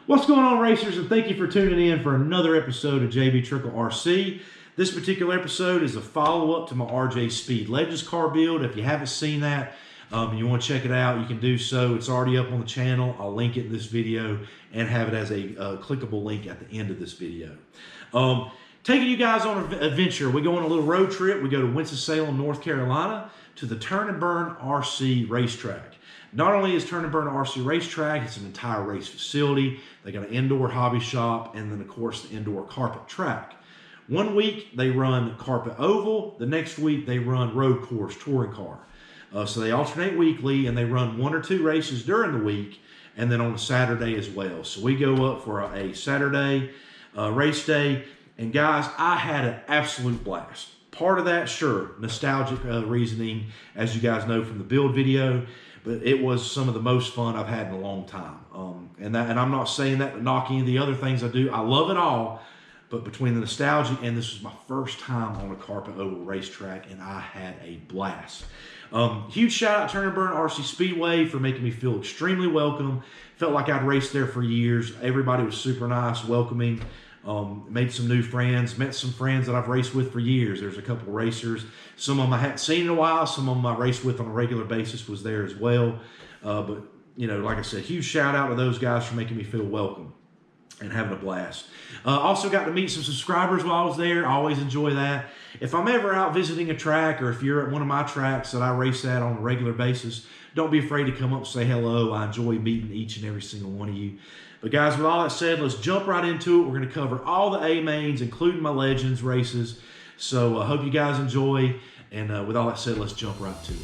What's going on, racers, and thank you for tuning in for another episode of JB Trickle RC. This particular episode is a follow-up to my RJ Speed Legends car build. If you haven't seen that and you want to check it out, you can do so. It's already up on the channel. I'll link it in this video and have it as a clickable link at the end of this video. Taking you guys on an adventure. We go on a little road trip. We go to Winston Salem, North Carolina to the Turn and Burn RC racetrack. Not only is Turn and Burn RC racetrack, it's an entire race facility. They got an indoor hobby shop and then, of course, the indoor carpet track. One week they run carpet oval. The next week they run road course touring car. So they alternate weekly and they run 1 or 2 races during the week and then on a Saturday as well. So we go up for a Saturday race day. And guys, I had an absolute blast. Part of that, sure, nostalgic reasoning, as you guys know from the build video, but it was some of the most fun I've had in a long time. And I'm not saying that to knock any of the other things I do. I love it all, but between the nostalgia and this was my first time on a carpet oval racetrack, and I had a blast. Huge shout out to Turn and Burn RC Speedway for making me feel extremely welcome. Felt like I'd raced there for years. Everybody was super nice, welcoming. Made some new friends, met some friends that I've raced with for years. There's a couple of racers. Some of them I hadn't seen in a while. Some of them I raced with on a regular basis was there as well. But, you know, like I said, huge shout out to those guys for making me feel welcome and having a blast. Also got to meet some subscribers while I was there. I always enjoy that. If I'm ever out visiting a track or if you're at one of my tracks that I race at on a regular basis, don't be afraid to come up and say hello. I enjoy meeting each and every single one of you. But guys, with all that said, let's jump right into it. We're going to cover all the A-mains, including my Legends races. So I hope you guys enjoy. And with all that said, let's jump right to it.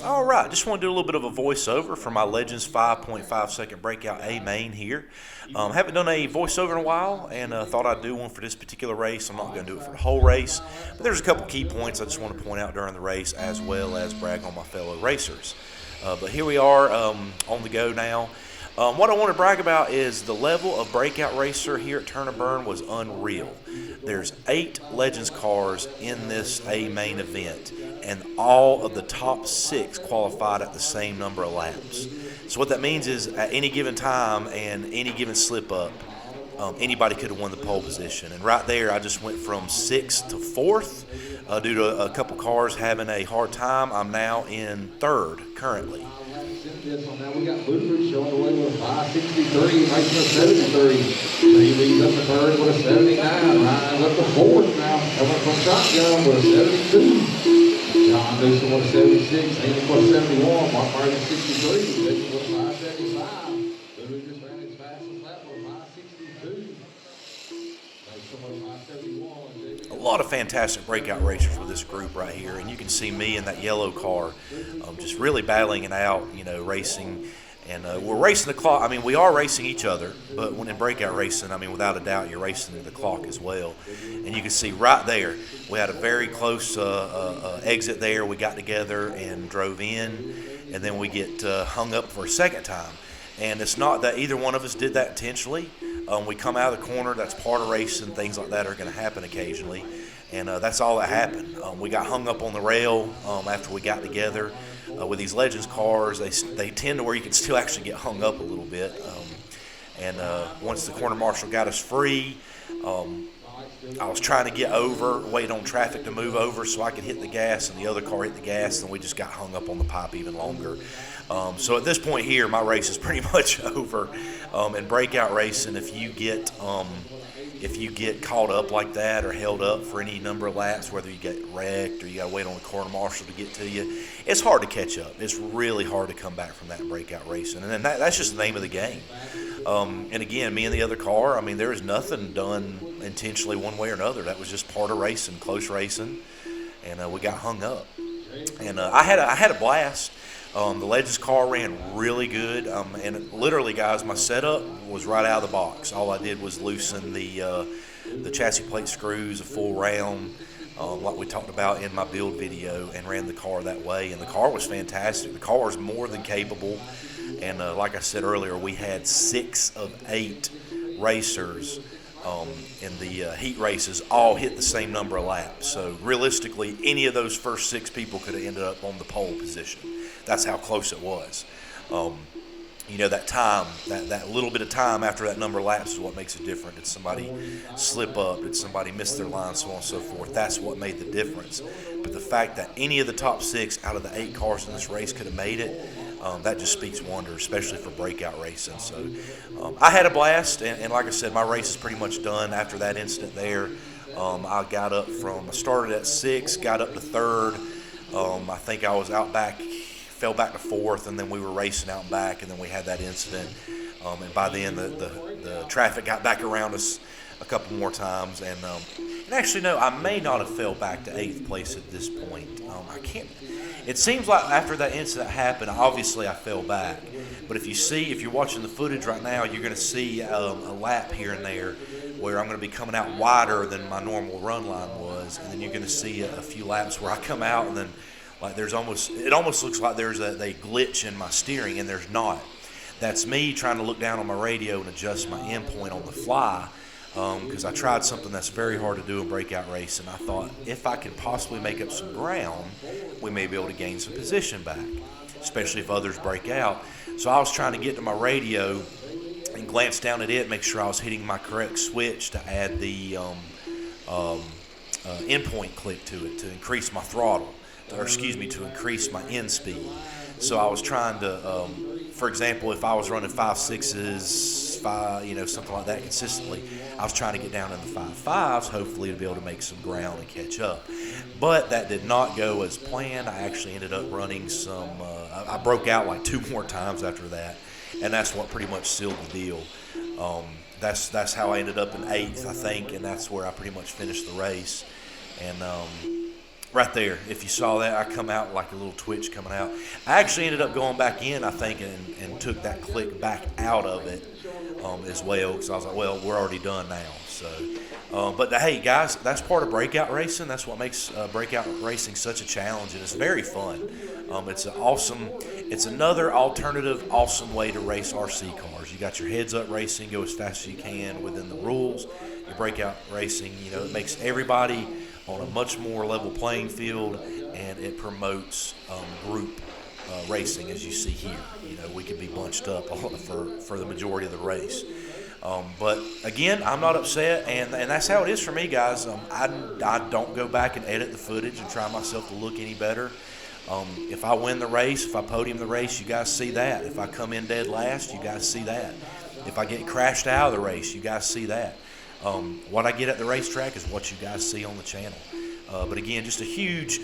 Alright, just want to do a little bit of a voiceover for my Legends 5.5 second breakout A main here. Haven't done a voiceover in a while and thought I'd do one for this particular race. I'm not going to do it for the whole race, but there's a couple key points I just want to point out during the race as well as brag on my fellow racers. But here we are on the go now. What I want to brag about is the level of breakout racer here at Turn and Burn was unreal. There's 8 Legends cars in this A main event, and all of the top 6 qualified at the same number of laps. So what that means is at any given time and any given slip up, anybody could have won the pole position. And right there, I just went from 6th to 4th due to a couple cars having a hard time. I'm now in 3rd currently. Now we got Boothroot showing away with a 563, making a 73. So he leads up the 3rd with a 79. Ryan's up the 4th now, coming from shotgun with a 72. John Newsom with a 76, Haney with a 71, Mark Martin 63, Jason with a 575. Boothroot just ran his fastest lap with a 562. A lot of fantastic breakout racers with this group right here, and you can see me in that yellow car just really battling it out, you know, racing. And we're racing the clock. I mean, we are racing each other, but when in breakout racing, I mean, without a doubt, you're racing the clock as well. And you can see right there, we had a very close exit there. We got together and drove in, and then we get hung up for a second time. And it's not that either one of us did that intentionally. We come out of the corner, that's part of racing, things like that are going to happen occasionally. And that's all that happened. We got hung up on the rail after we got together. With these Legends cars, they tend to where you can still actually get hung up a little bit. And once the corner marshal got us free, I was trying to get over, wait on traffic to move over so I could hit the gas, and the other car hit the gas, and we just got hung up on the pipe even longer. So at this point here, my race is pretty much over. In breakout racing, if you get caught up like that or held up for any number of laps, whether you get wrecked or you got to wait on the corner marshal to get to you, it's hard to catch up. It's really hard to come back from that in breakout racing. And then that's just the name of the game. And again, me and the other car, I mean, there was nothing done intentionally one way or another. That was just part of racing, close racing, and we got hung up. And I had a blast. The Legends car ran really good, and literally, guys, my setup was right out of the box. All I did was loosen the chassis plate screws a full round, like we talked about in my build video, and ran the car that way. And the car was fantastic. The car was more than capable. And like I said earlier, we had 6 of 8 racers in the heat races all hit the same number of laps. So realistically, any of those first 6 people could have ended up on the pole position. That's how close it was. You know, that time, that little bit of time after that number of laps is what makes it different. Did somebody slip up? Did somebody miss their line? So on and so forth. That's what made the difference. But the fact that any of the top 6 out of the 8 cars in this race could have made it, that just speaks wonders, especially for breakout racing. So I had a blast, and like I said, my race is pretty much done after that incident there. I started at 6, got up to 3rd. I think I was out back, fell back to 4th, and then we were racing out back, and then we had that incident. And by then, the traffic got back around us a couple more times. And actually, no, I may not have fell back to 8th place at this point. I can't. It seems like after that incident happened, obviously I fell back. But if you're watching the footage right now, you're going to see a lap here and there where I'm going to be coming out wider than my normal run line was, and then you're going to see a few laps where I come out and then like it almost looks like there's a glitch in my steering, and there's not. That's me trying to look down on my radio and adjust my endpoint on the fly. Because I tried something that's very hard to do in breakout race, and I thought if I can possibly make up some ground, we may be able to gain some position back, especially if others break out. So I was trying to get to my radio and glance down at it, make sure I was hitting my correct switch to add the endpoint click to it to increase my throttle, to increase my end speed. So I was trying to, for example, if I was running 5.6s, something like that consistently, I was trying to get down in the 5.5s, hopefully to be able to make some ground and catch up. But that did not go as planned. I actually ended up running some, I broke out like 2 more times after that, and that's what pretty much sealed the deal. That's how I ended up in 8th, I think, and that's where I pretty much finished the race. And right there, if you saw that, I come out like a little twitch coming out. I actually ended up going back in, I think, and took that click back out of it as well, because I was like, well, we're already done now. So, but hey, guys, that's part of breakout racing. That's what makes breakout racing such a challenge, and it's very fun. It's another alternative, awesome way to race RC cars. You got your heads-up racing, go as fast as you can within the rules. Your breakout racing, it makes everybody on a much more level playing field, and it promotes group racing, as you see here. We can be bunched up for the majority of the race. But again, I'm not upset, and that's how it is for me, guys. I don't go back and edit the footage and try myself to look any better. If I win the race, if I podium the race, you guys see that. If I come in dead last, you guys see that. If I get crashed out of the race, you guys see that. What I get at the racetrack is what you guys see on the channel. But again, just a huge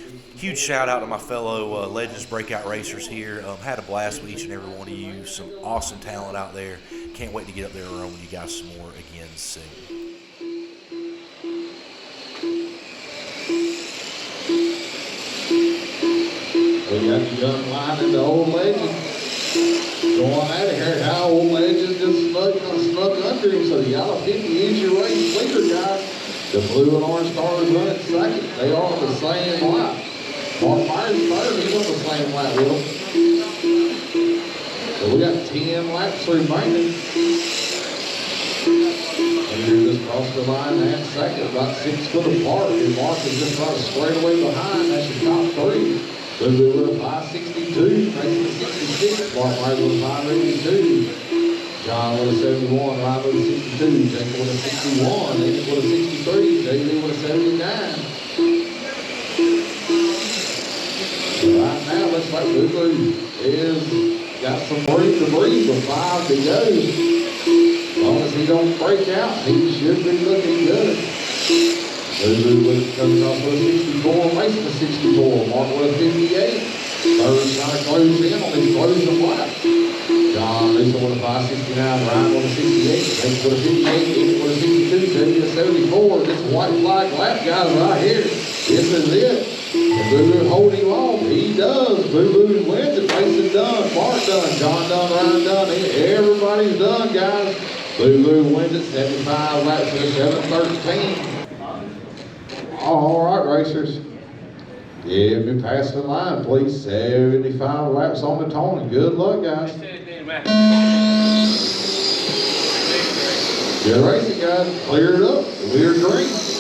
shout out to my fellow Legends Breakout Racers here. Had a blast with each and every one of you. Some awesome talent out there. Can't wait to get up there and run with you guys some more again soon. We got the young line and the old legend going at it here. How old legend just snuck under him, so the yellow people use your race leader, guys. The blue and orange car is running second. They are on the same lap. Mark Myers third, he's on the same lap with them. So we got 10 laps remaining. And you're just across the line and second, about 6 foot apart. And Mark is just about straight away behind. That's your top three. Boo-Boo with a 562, Mason with 66, Mark Myers with a 582. John with a 71, Ryan with a 62, Jacob with a 61, Nathan with a 63, JD with a 79. So right now, looks like Boo-Boo is got some room to breathe with 5 to go. As long as he don't break out, he should be looking good. Boo-Boo comes off with a 64, Mason with 64, Mark with a 58. Third trying to close in on these closing laps. John Newsom with a 569, Ryan with a 68, James with a 58, Ethan with a 62, Jay with a 74. This white flag lap, guys, right here. This is it. And Boo-Boo hold him off. He does. Boo-Boo wins it. Mason done. Mark done. John done. Ryan done. Everybody's done, guys. Boo-Boo wins it. 75 laps to 7:13. All right, racers. Yeah, be passing the line, please. 75 laps on the Tony. Good luck, guys. Good racing, guys. Clear it up. We're green.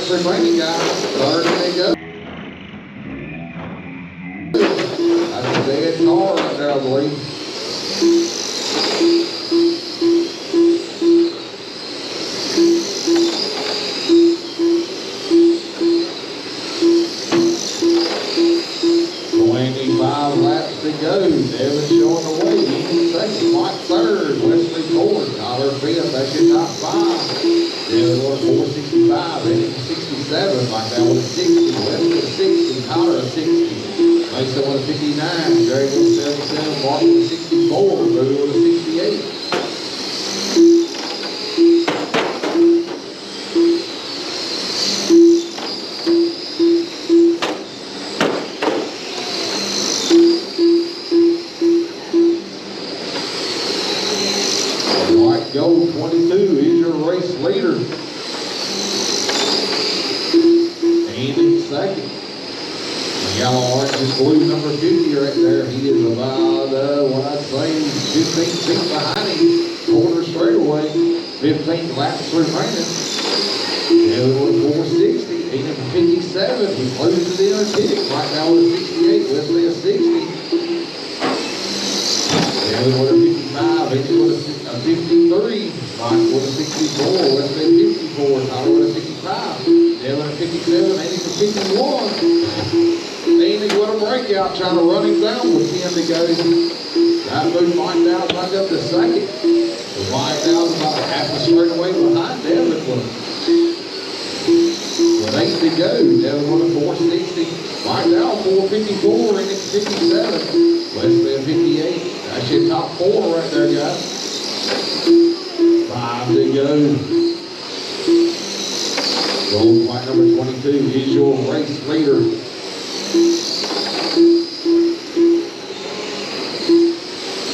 laps remaining, guys. Third they go. That's a dead car right there, I believe. Go. Devin showing the way. He's second. Mike third. Wesley fourth. Tyler fifth. That's your top five. Devin won 465. Eddie 67. Mike that was 60. Wesley 60. Tyler 60. Mason won 59. Jerry won 77. Mark won 64. Boo won 68. Gold 22 is your race leader. Andy second. The yellow, orange, and blue number 50 right there. He is about, I'd say 15 feet behind him. Quarter straightaway. 15 laps remaining. Devin with 460. Aiden 57. He closes the inner tick. Right now with 68. Wesley a 60. Devin with a 55. Aiden with a 53, Mike with a 64, Wesley 54, Tyler with a 65, Devin at 57, Andy for 51. Andy with a breakout, trying to run him down with 10 to go. That moved Mike Dowd back up to second. Mike Dowd about half a straight away behind Devin with 8 to go. Devin with a 460, Mike Dowd 454, Andy 57, Wesley at 58. That's your top four right there, guys. 5 to go. Gold white number 22 is your race leader.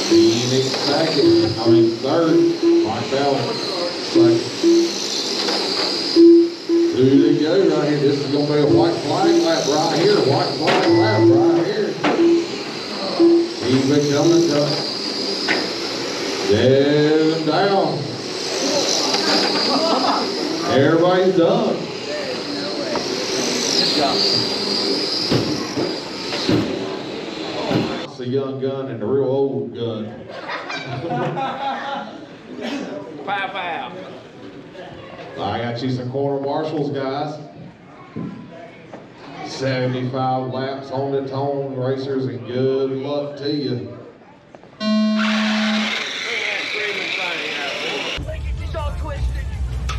Phoenix second. Third. Mike Bell second. 2 to go right here. This is going to be a white flag lap right here. White flag lap right here. Keep it coming. Devin down. Everybody's done. It's a young gun and a real old gun. Pow, pow. I got you some corner marshals, guys. 75 laps on the tone, racers, and good luck to you.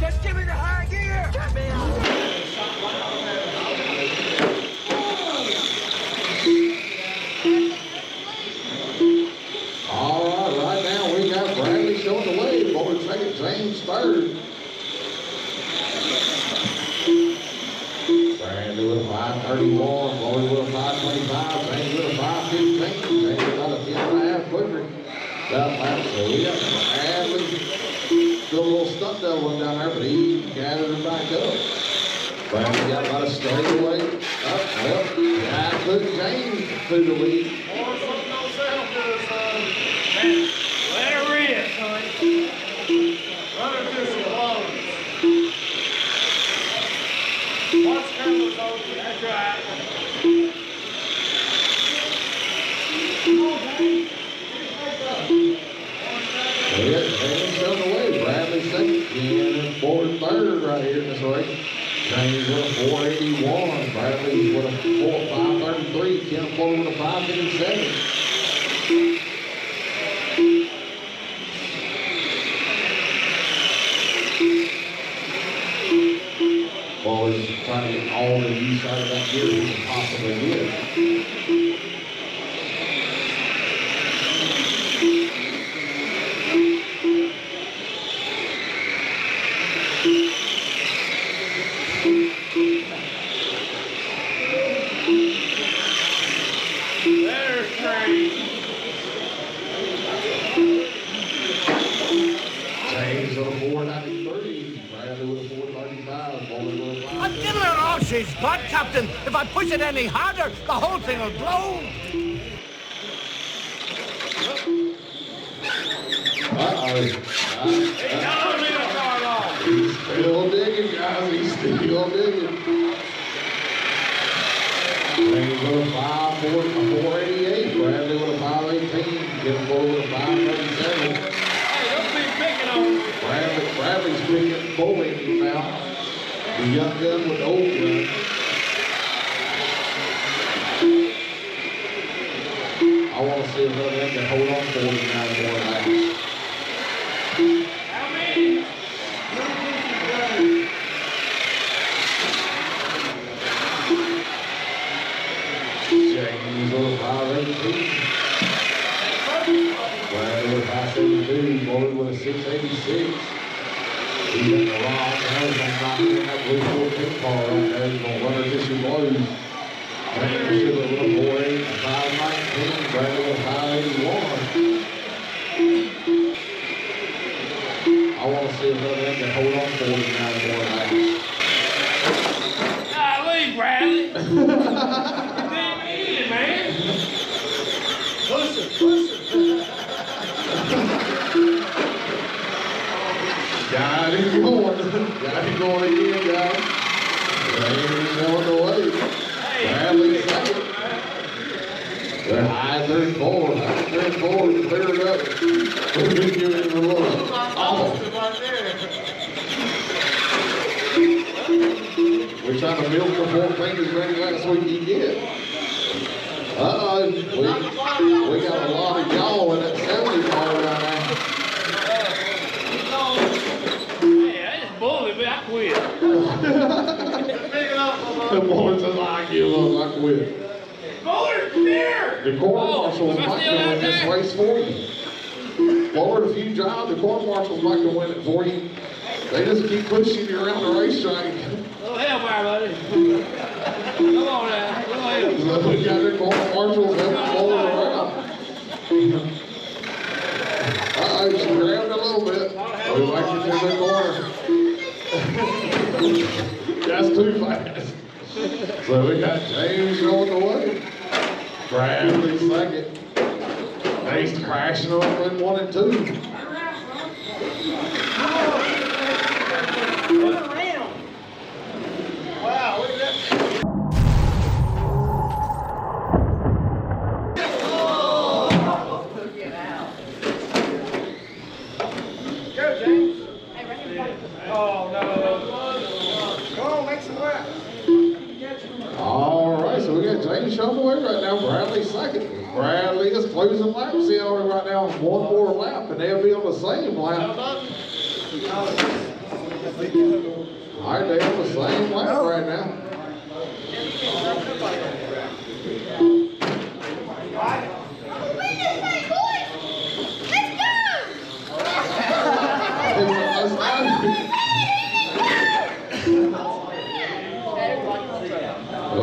Just give me the high gear! Get me out! All right now we got Bradley showing the way. Forward second, James third. Bradley with a 531, Floyd with a 525, James with a 515. James about a 10.5 quicker. That lap, so we got Bradley. Still a little stunt doubling down there, but he gathered it back up. Bradley got about a straightaway. Up. Yeah, put James to the lead. There he is, honey. Run into some loans. Watch cameras open. That's right. Showing the way. Bradley second, Ken and Ford third right here in this race. James with a 481, Bradley with a 533, Ken Ford with a 557. Boys trying to get all the use out of that gear he can possibly get. She's got, Captain. If I push it any harder, the whole thing will blow. He's still digging, guys. He's You gonna dig it? James with a 488. Bradley with a 518. Kevin Bull with a 537. Hey, don't be picking on me. Bradley's picking Bull engine now. The young gun with the old gun. I want to see if they can hold on 49 more laps. How many? James with a 518. Bradley with a 572. Bull with a 686. He's in the wrong. He's knocking in that blue 14 car right there. He's going to run her till she blows. James with a 480, 519. Bradley with a 581. I want to see if they can hold on 49 more laps. Golly, Bradley. You didn't eat it, man. Listen. Got him going. Got him going again, guys. James going away. Bradley second. They're high third forward. Third forward. Clear it up. We'll be giving him a little. We're trying to milk the 4 fingers ready last week he did. Uh-oh. We got a lot of y'all in that 70 car right now. Hey, I just bullied me. I quit. The boys says, I give up, I quit. Bullard, come here. The court Oh, marshals am I might still win out this there? race for you. Bullard, if you drive, the court marshals might can win it for you. They just keep pushing you around the racetrack. Oh, hell, buddy. Come on now. Go ahead. So we got the court marshals helping Bullard around. Uh-oh, she grabbed a little bit. We like you to the corner. That's too fast. So we got James going away. Bradley second. Nate's crashing up in 1 and 2. Wow, look at that. Go, James. Oh, no. Go on, make some laps. All right, so we got James shoving away right now. Bradley second. Bradley is closing laps in on right now. 1 more lap, and they'll be on the same lap. All right, they're on the same lap right now.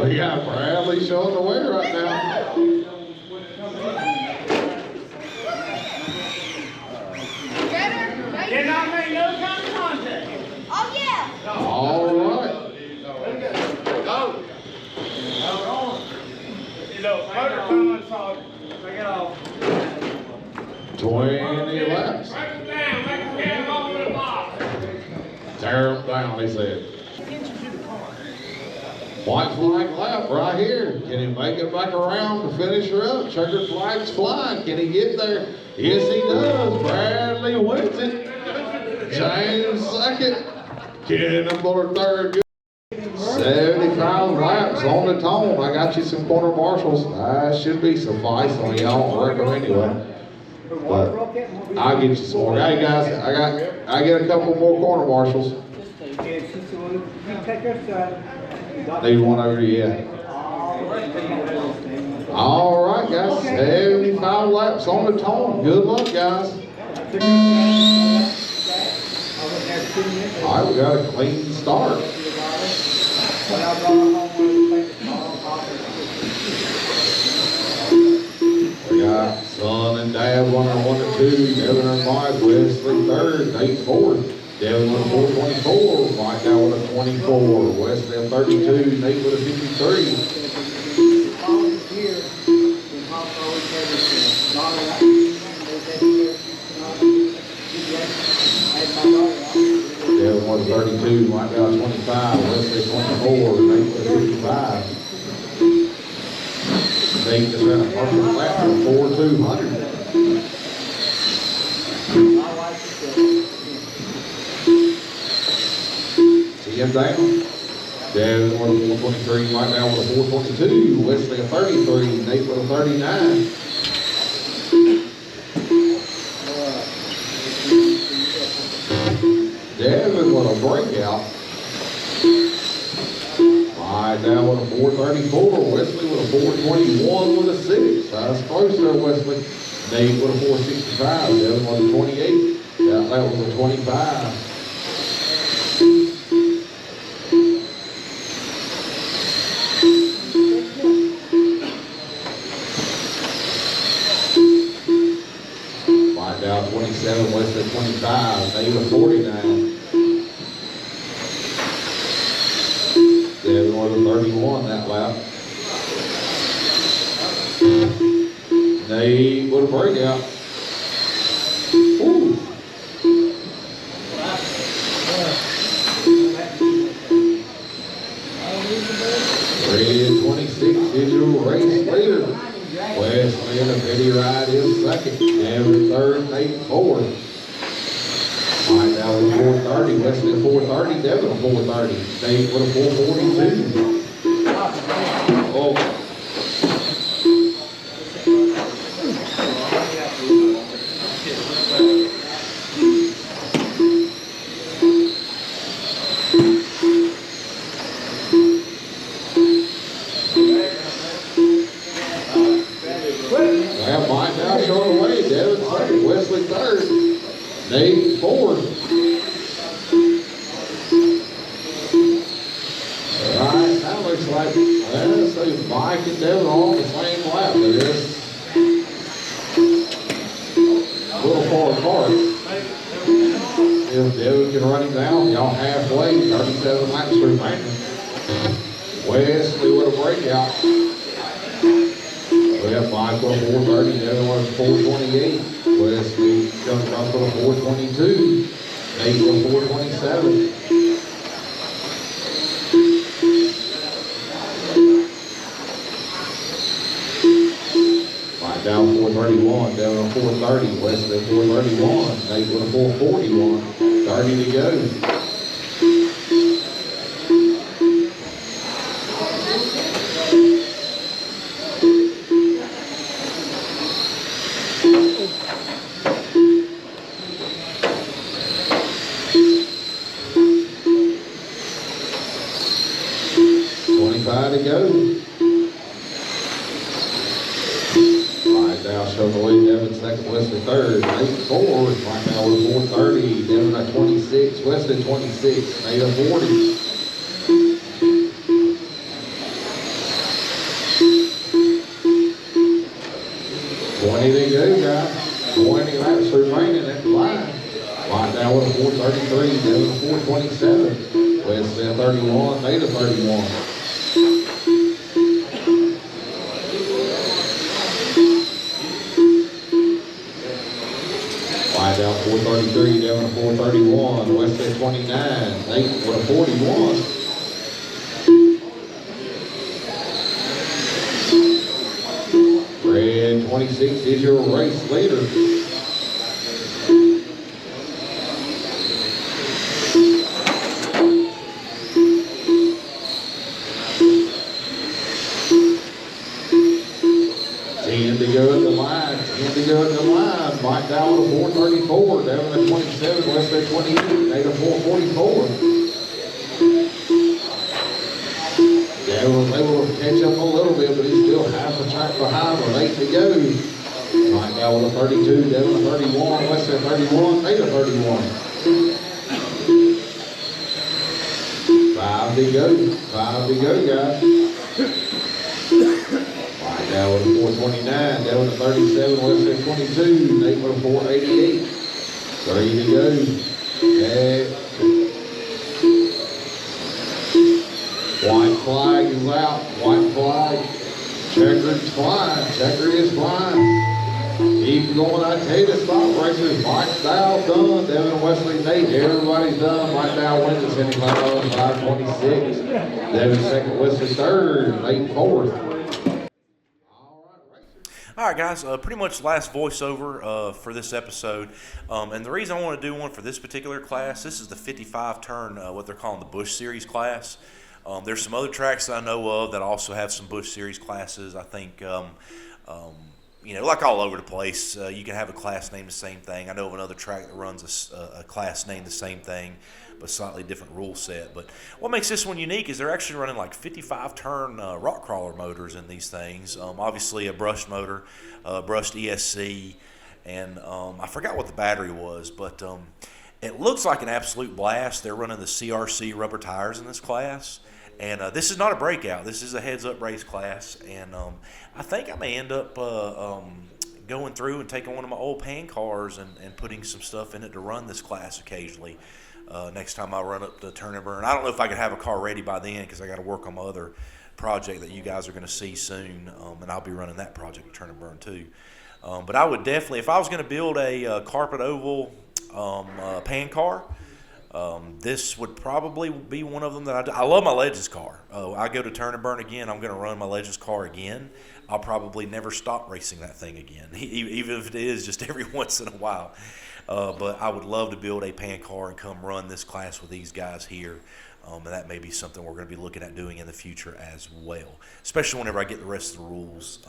We got Bradley showing the way right now. Did not make no kind of contact. Oh, yeah. All right. Go. You know, motor coming, so take it off. 20 laps. Break them down, make them get over the block. Tear them down, he said. White flag lap right here. Can he make it back around to finish her up? Checkered flag's flying. Can he get there? Yes, he does. Bradley wins it. James second. Cannonball third. 75 laps on the tone. I got you some corner marshals. That should be suffice on y'all. I reckon anyway. But I'll get you some more. Hey guys, I get a couple more corner marshals. Need one over here. All right, guys. 75 laps on the tone. Good luck, guys. All right, we got a clean start. We got Son and Dad running 1 and 2. Devin and Mike, Wesley third, Nate fourth. Devin with a 424, Mike now with a 24. Wesley at 32, Nate with a 53. Devin with a 32, White Dow 25, Wesley 24, Nate with a 55. Nate just ran a perfect lap for 4,200. See him down. Devin with a 423, White Dow with a 422, Wesley a 33, Nate with a 39. Devin with a breakout. White Dow with a 434, Wesley with a 421 with a 6. That's close there, Wesley. Nate with a 465, Devin with a 28. That was a 25. White Dow 27, Wesley 25, Nate with 49. Devin with a 31 that lap. Nate with a breakout. Ooh. Red 26 is your race leader. Wesley in the pity ride is second. Devin third, Nate fourth. White Dow with 430, Wesley at 430, Devin at 430, Nate with a 442. Oh. Well, White Dow showing away, Devin second, Wesley third, Nate fourth. Alright, that looks like, let's see, Mike and Devin are on the same lap. It is a little far apart. If Devin can run him down, y'all halfway, 37 laps remaining. Wesley with a breakout. We have Mike with a 430, Devin with a 428. Wesley comes up with a 422. Nate with a 427. White Dow 431, Devin with a 430. Wesley at 431. Nate with a 441. 30 to go. To go. White Dow showing away, Devin second, Wesley third, Nate fourth. White Dow with 430, Devin at 26, Wesley 26, Nate at 40. To go, guys. 20 laps remaining at the line. White Dow with a 433, Devin at 427, Wesley at 31, Nate at 31. White Dow 433, Devin at 431, Wesley at 29, Nate with a 41. Red 26 is your race leader. To go at the line, 10 to go at the line. White Dow with a 434, Devin at 27, Wesley at 28, Nate at 444. Devin was able to catch up a little bit, but he's still half a track behind with 8 to go. White Dow with a 32, Devin at 31, Wesley at 31, Nate at 31. 5 to go, 5 to go, guys. White Dow with a 429, Devin at 37, Wesley at 22, Nate with a 488. 3 to go. White flag is out. White flag. Checker is flying. Checker is flying. He Keep going, I tell you, the spot racers, Mike Dow done, Devin Wesley Nate, everybody's done. Mike Dow wins the semi-final, 526. Devin second, Wesley third, Nate fourth. All right, guys, pretty much last voiceover for this episode. And the reason I want to do one for this particular class, this is the 55-turn, what they're calling the Busch Series class. There's some other tracks that I know of that also have some Busch Series classes. I think, you know, like all over the place, you can have a class named the same thing. I know of another track that runs a class named the same thing, but slightly different rule set. But what makes this one unique is they're actually running like 55-turn rock crawler motors in these things. Obviously a brushed motor, brushed ESC, and I forgot what the battery was, but it looks like an absolute blast. They're running the CRC rubber tires in this class. And this is not a breakout. This is a heads-up race class. And I think I may end up going through and taking one of my old pan cars and putting some stuff in it to run this class occasionally. Next time I run up to Turn and Burn. I don't know if I could have a car ready by then because I got to work on my other project that you guys are going to see soon, and I'll be running that project at Turn and Burn too. But I would definitely, if I was going to build a carpet oval pan car, this would probably be one of them that I love my Legends car. I go to Turn and Burn again, I'm going to run my Legends car again. I'll probably never stop racing that thing again, even if it is just every once in a while. But I would love to build a pan car and come run this class with these guys here. And that may be something we're going to be looking at doing in the future as well, especially whenever I get the rest of the rules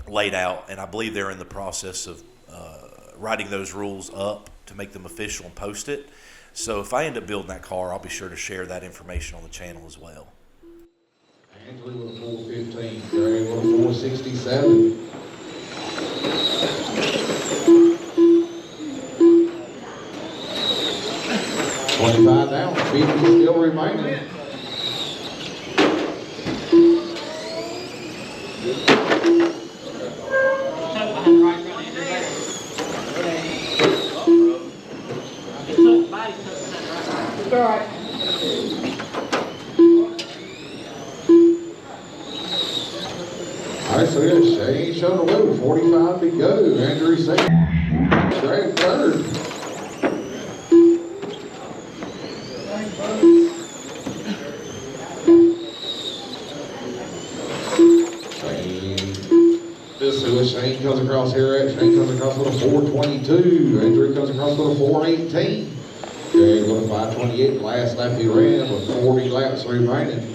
laid out. And I believe they're in the process of writing those rules up to make them official and post it. So if I end up building that car, I'll be sure to share that information on the channel as well. Andrew with a 415, Gray with a 467. $25 down, 50 still remaining. All right. All right, so yeah, Shane showed away with 45 to go. Andrew second, Gray third. This is what Shane comes across here at. Shane comes across with a 422. Andrew comes across with a 418. Gray with a 528. Last lap he ran with 40 laps remaining.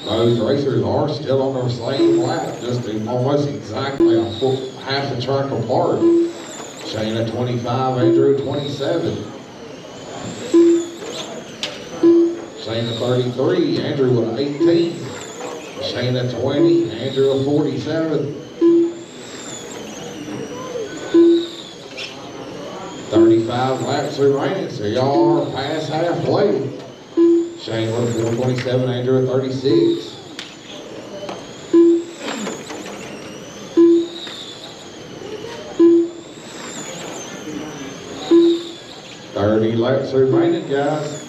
Those racers are still on their same lap, just almost exactly half the track apart. Shane at 25, Andrew at 27. Shane at 33, Andrew with 18. Shane at 20, Andrew at 47. 35 laps remaining, so y'all are past halfway. Shane with 427, Andrew at 36. Laps remaining, guys.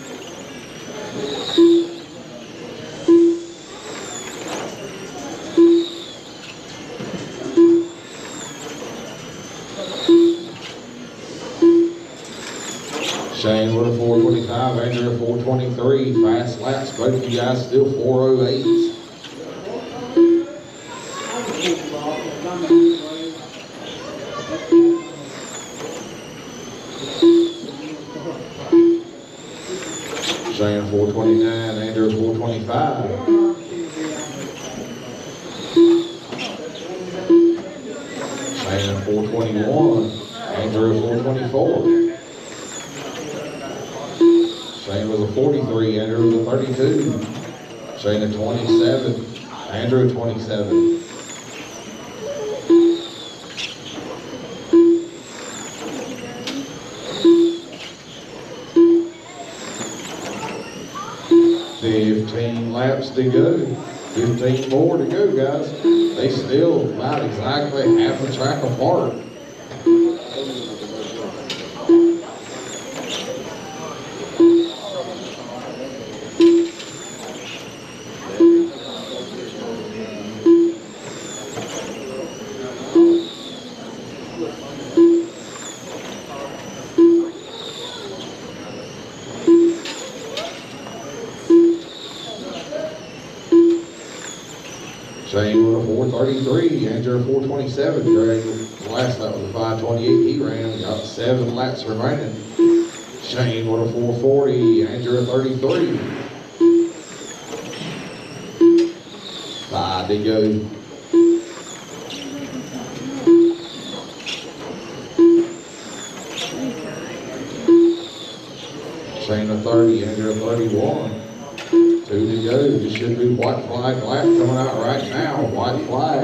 Shane with a 425, Andrew at 423. Fast laps, both of you guys still 408s. Shane at 429, Andrew at 425. Shane at 421, Andrew at 424. Shane with a 43, Andrew with a 32. Shane at 27, Andrew at 27. Laps to go, 15 more to go, guys. They still about exactly half the track apart. Shane with a 433, Andrew a 427. Greg, last lap was a 528. He ran, got 7 laps remaining. Shane with a 440, Andrew a 33. 5 to go. Shane a 30, Andrew a 31. 2 to go. This should be white flag lap coming out right now. White flag.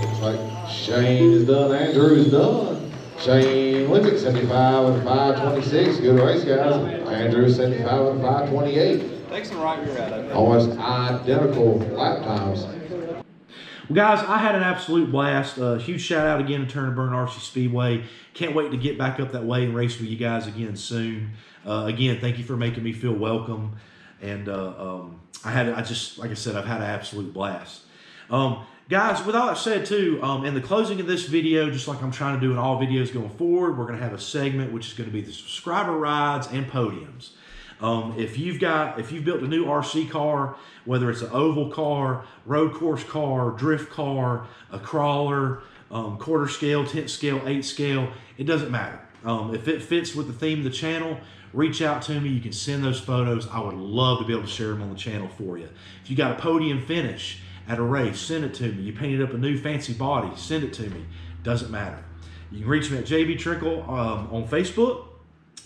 Looks like Shane is done. Andrew is done. Shane wins it 75 with a 526. Good race, guys. Andrew 75 with a 528. Thanks for right here at it. Almost identical lap times. Well, guys, I had an absolute blast. Huge shout out again to Burn RC Speedway. Can't wait to get back up that way and race with you guys again soon. Again, thank you for making me feel welcome. And like I said, I've had an absolute blast. Guys, with all that said too, in the closing of this video, just like I'm trying to do in all videos going forward, we're going to have a segment which is going to be the subscriber rides and podiums. If you've built a new RC car, whether it's an oval car, road course car, drift car, a crawler, quarter scale, 10th scale, 8th scale, it doesn't matter. If it fits with the theme of the channel, reach out to me. You can send those photos. I would love to be able to share them on the channel for you. If you got a podium finish at a race, send it to me. You painted up a new fancy body, send it to me. Doesn't matter. You can reach me at JB Trinkle on Facebook.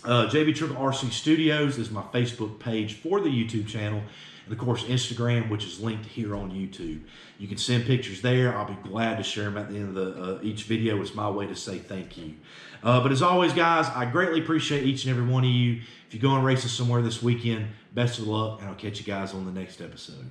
JB Trinkle RC Studios is my Facebook page for the YouTube channel. And of course, Instagram, which is linked here on YouTube. You can send pictures there. I'll be glad to share them at the end of each video. It's my way to say thank you. But as always, guys, I greatly appreciate each and every one of you. If you're going racing somewhere this weekend, best of luck, and I'll catch you guys on the next episode.